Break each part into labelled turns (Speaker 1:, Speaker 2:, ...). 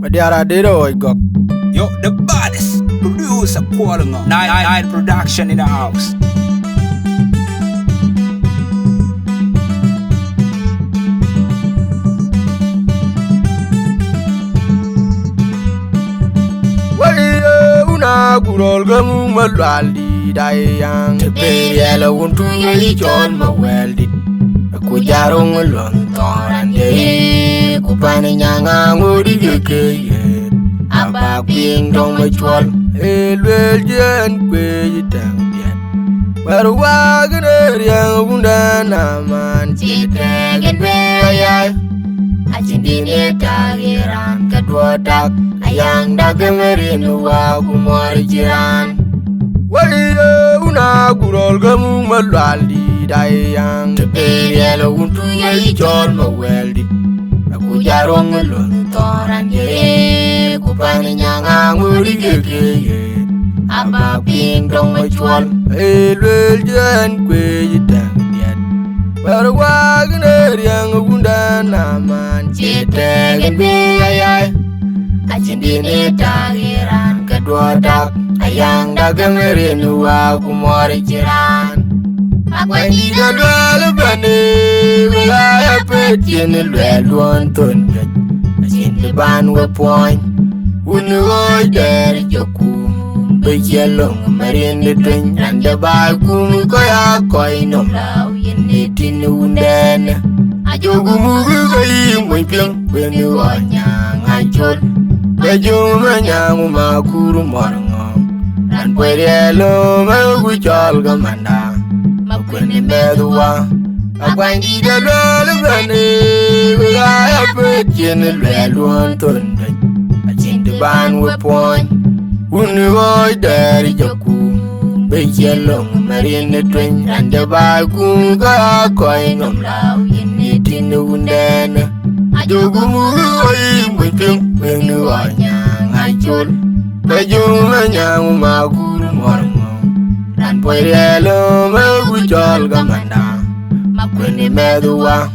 Speaker 1: But there are data I got.
Speaker 2: Yo, the baddest producer calling on. Night production in the house.
Speaker 1: Una gurol gamu malwaldi dayang te yellow untu ye John Maweldi ku jarong lon toran ye ku pani nyanga ngudi ke aba ping dong ma chwal elwel jen kwe yitang biat barwa gner yang bunda naman
Speaker 3: Citegen be
Speaker 1: ayay
Speaker 3: Acindine tagiran
Speaker 1: kedua dak
Speaker 3: Ayang
Speaker 1: dagemerin wa kumari jiran wali una gurol gamu malwaldi dayang te yellow untu ye John Maweldi ku jarong lon
Speaker 3: Toran ye
Speaker 1: kupani nyanga ngudi ke
Speaker 3: Aba ping dong ma chwal
Speaker 1: elwel jen kwe yitang biat barwa gner yang bunda naman
Speaker 3: Citegen be
Speaker 1: ayay
Speaker 3: Acindine tagiran
Speaker 1: kedua dak
Speaker 3: Ayang
Speaker 1: dagemerin wa kumari jiran
Speaker 3: Akwani
Speaker 1: Dalwal bane wilaya petin lwel wonton gat Asin ban we point Unu oi der joku Bejelong marin de twin Randa ba kum koya koi nom
Speaker 3: Lau yene
Speaker 1: Tin unden
Speaker 3: Ajogu
Speaker 1: Mugu gai mwen piang Benu anyang achol Bejuma nyang makuru morngong Ran pwede magu chol gamanda Makwene medua Akwandi dalwal bane wilaya petin lwel wonton gat Asin ban we point Unu oi der joku Bejelong marin de twin Randa ba kum koya koi nom
Speaker 3: Lau yene
Speaker 1: Tin unden Ajogu mugu gai mwen piang Benu anyang achol Bejuma nyang makuru morngong Ran pwede magu chol gamanda Makwene medua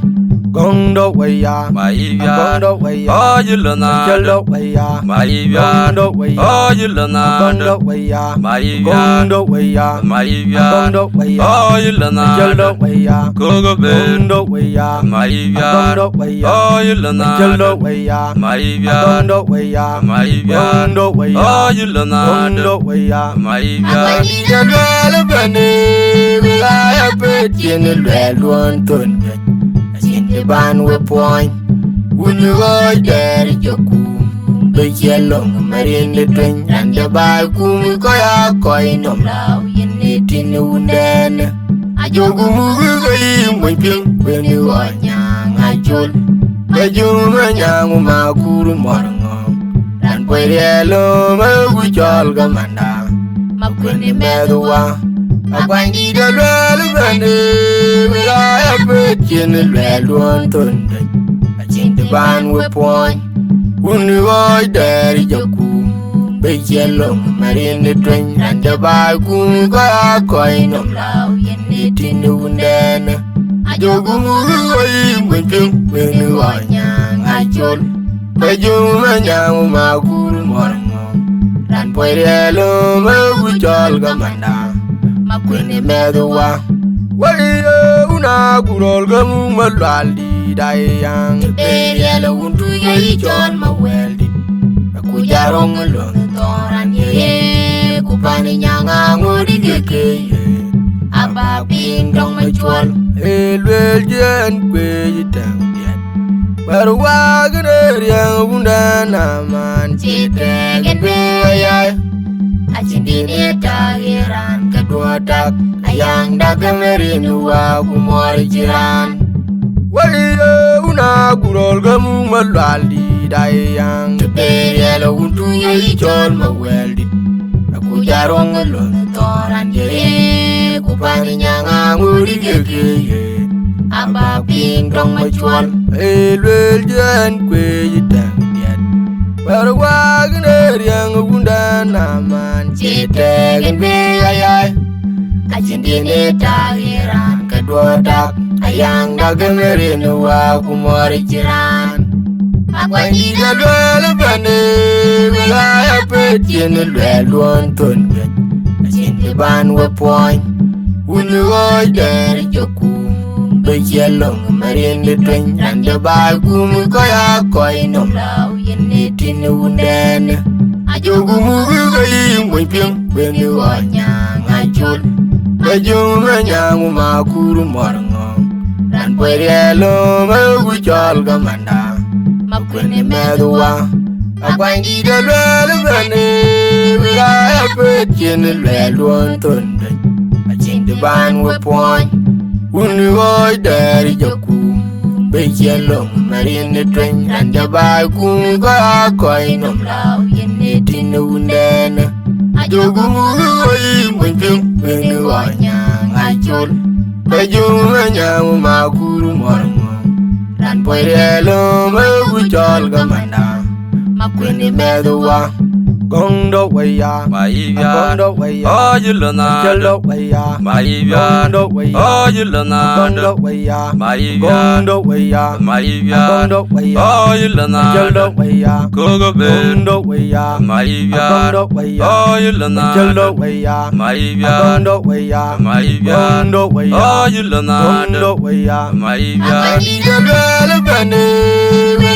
Speaker 1: Gondo waya Gondo waya
Speaker 4: Oh, you learn
Speaker 1: Jalo waya Gondo waya
Speaker 4: Oh, you learn
Speaker 1: Gondo waya Gondo waya Gondo waya
Speaker 4: Oh, you learn
Speaker 1: Jalo waya
Speaker 4: Gogo
Speaker 1: Gondo waya Gondo waya
Speaker 4: Oh, you learn
Speaker 1: Jalo waya Gondo waya Gondo waya
Speaker 4: Oh, you learn
Speaker 1: Gondo waya
Speaker 3: Akwani
Speaker 1: Dalwal bane wilaya petin lwel wonton gat Asin ban we point Unu oi der joku Bejelong marin de twin Randa ba kum koya koi nom
Speaker 3: Lau yene
Speaker 1: Tin unden Ajogu mugu gai mwen piang Benu anyang achol Bejuma nyang makuru morngong Ran pwede magu chol gamanda Makwene medua Akwandi dalwal bane wilaya petin lwel wonton gat Asin ban we point Unu oi der joku Bejelong marin de twin Randa ba kum koya koi nom
Speaker 3: Lau yene
Speaker 1: Tin unden Ajogu mugu gai mwen piang Benu anyang achol Bejuma nyang makuru morngong Ran pwede magu chol gamanda Makwene medua wali una gurol gamu malwaldi dayang
Speaker 3: Te yellow untu ye John
Speaker 1: Maweldi ku jarong lon
Speaker 3: Toran ye
Speaker 1: kupani nyanga ngudi ke
Speaker 3: Aba ping dong ma chwal
Speaker 1: elwel jen kwe yitang biat barwa gner yang bunda naman
Speaker 3: Citegen be
Speaker 1: ayay
Speaker 3: Acindine tagiran
Speaker 1: kedua dak ayang dagemerin wa kumari jiran wali una gurol gamu malwaldi dayang te yellow untu ye John Maweldi ku jarong lon
Speaker 3: Toran ye
Speaker 1: kupani nyanga ngudi ke
Speaker 3: Aba ping dong ma chwal
Speaker 1: elwel jen kwe yitang biat barwa gner yang bunda naman
Speaker 3: Citegen be
Speaker 1: ayay
Speaker 3: Acindine tagiran
Speaker 1: kedua dak ayang dagemerin wa kumari jiran Quay đi ra lưỡi bane Gaya pe tiene lue luon ton bet Chin de ban we point Unu oi der joku Be yelong marin de twen And the bar gum koya koi nom lao Yen ne tin unden Ajogu mugu gai mwen piang Ben de wa nyang achul Be jung me nyang makuru morngong Dan pe yelo me gu chol gamanda Makwene medua Quay đi ra lưỡi bane Gaya pe tiene lue luon ton bet Chin de ban we point Unu oi der joku Be yelong marin de twen And the bar gum koya koi nom lao Yen ne tin unden Ajogu mugu gai mwen piang Ben de wa nyang achul Be jung me nyang makuru morngong Dan pe yelo me gu chol gamanda Makwene medua Gong do way ya Gong do way ya
Speaker 4: Oh you lana
Speaker 1: Chel do way ya
Speaker 4: Maivya
Speaker 1: Gong do way ya
Speaker 4: Oh you lana
Speaker 1: Gong do way ya
Speaker 4: Maivya
Speaker 1: Gong do way ya
Speaker 4: Maivya
Speaker 1: Gong do way ya
Speaker 4: Oh you lana
Speaker 1: Chel do way ya
Speaker 4: Kogo
Speaker 1: Gong
Speaker 4: ben
Speaker 1: do way ya
Speaker 4: Maivya
Speaker 1: Gong do way ya
Speaker 4: Oh you lana
Speaker 1: Chel do way ya
Speaker 4: Maivya
Speaker 1: Gong do way ya
Speaker 4: Maivya
Speaker 1: Gong do way ya
Speaker 4: Oh you lana
Speaker 1: Gong do way ya
Speaker 4: Maivya
Speaker 1: Quay đi ra lưỡi bane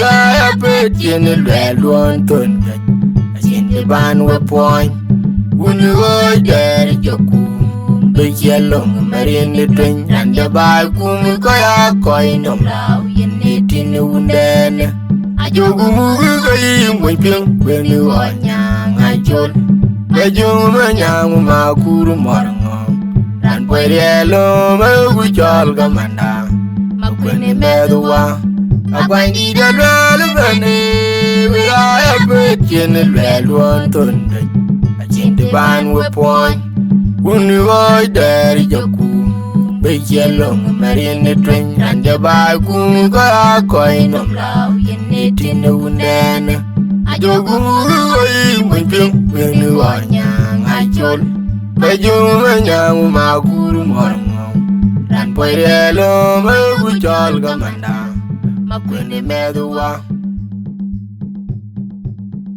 Speaker 1: Gaya pe tiene lue luon ton bet Chin de ban we point Unu oi der joku Be yelong marin de twen And the bar gum koya koi nom lao Yen ne tin unden Ajogu mugu gai mwen piang Ben de wa nyang achul Be jung me nyang makuru morngong Dan pe yelo me gu chol gamanda Makwene medua Quay đi ra lưỡi bane Gaya pe tiene lue luon ton bet Chin de ban we point Unu oi der joku Be yelong marin de twen And the bar gum koya koi nom lao Yen ne tin unden Ajogu mugu gai mwen piang Ben de wa nyang achul Be jung me nyang makuru morngong Dan pe yelo me gu chol gamanda Makwene medua